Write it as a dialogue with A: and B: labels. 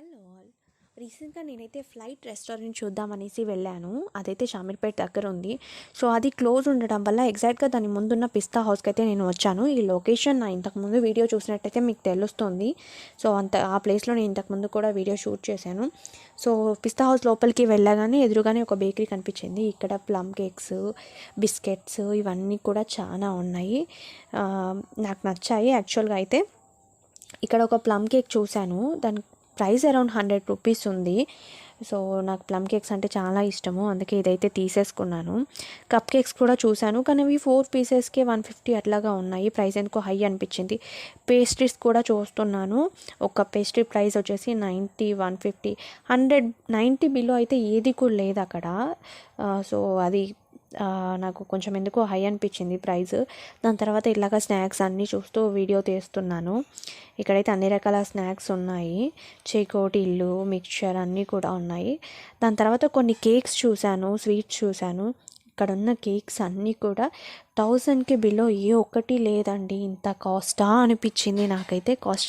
A: Hello all. రీసెంట్గా నేనైతే flight restaurant చూద్దామనేసి వెళ్ళాను. అదైతే షామీర్పేట దగ్గర ఉంది. సో అది క్లోజ్ ఉండడం వల్ల ఎగ్జాక్ట్గా దాని ముందున్న పిస్తా హౌస్కి అయితే నేను వచ్చాను. ఈ లొకేషన్ నా ఇంతకుముందు వీడియో చూసినట్టయితే మీకు తెలుస్తుంది. సో ఆ ప్లేస్లో నేను ఇంతకుముందు కూడా వీడియో షూట్ చేశాను. సో పిస్తా హౌస్ లోపలికి వెళ్ళగానే ఎదురుగానే ఒక బేకరీ కనిపించింది. ఇక్కడ ప్లమ్ కేక్స్, బిస్కెట్స్ ఇవన్నీ కూడా చాలా ఉన్నాయి. నాకు నచ్చాయి. యాక్చువల్గా అయితే ఇక్కడ ఒక ప్లమ్ కేక్ చూశాను. దాని ప్రైస్ అరౌండ్ 100 రూపీస్ ఉంది. సో నాకు ప్లమ్ కేక్స్ అంటే చాలా ఇష్టము, అందుకే ఇదైతే తీసేసుకున్నాను. కప్ కేక్స్ కూడా చూశాను, కానీ అవి 4 పీసెస్కి 150 అట్లాగా ఉన్నాయి. ప్రైస్ ఎందుకో హై అనిపించింది. పేస్ట్రీస్ కూడా చూస్తున్నాను. ఒక పేస్ట్రీ ప్రైస్ వచ్చేసి 90, 150, 100, 90 బిలో అయితే ఏది కూడా లేదు అక్కడ. సో అది నాకు కొంచెం ఎందుకో హై అనిపించింది ప్రైస్. దాని తర్వాత ఇలాగ స్నాక్స్ అన్నీ చూస్తూ వీడియో తీస్తున్నాను. ఇక్కడైతే అన్ని రకాల స్నాక్స్ ఉన్నాయి. చేకోటీలు, మిక్చర్ అన్నీ కూడా ఉన్నాయి. దాని తర్వాత కొన్ని కేక్స్ చూశాను, స్వీట్స్ చూశాను. ఇక్కడ ఉన్న కేక్స్ అన్నీ కూడా 1000కి బిలో ఏ ఒక్కటి లేదండి. ఇంత కాస్టా అనిపించింది నాకైతే. కాస్ట్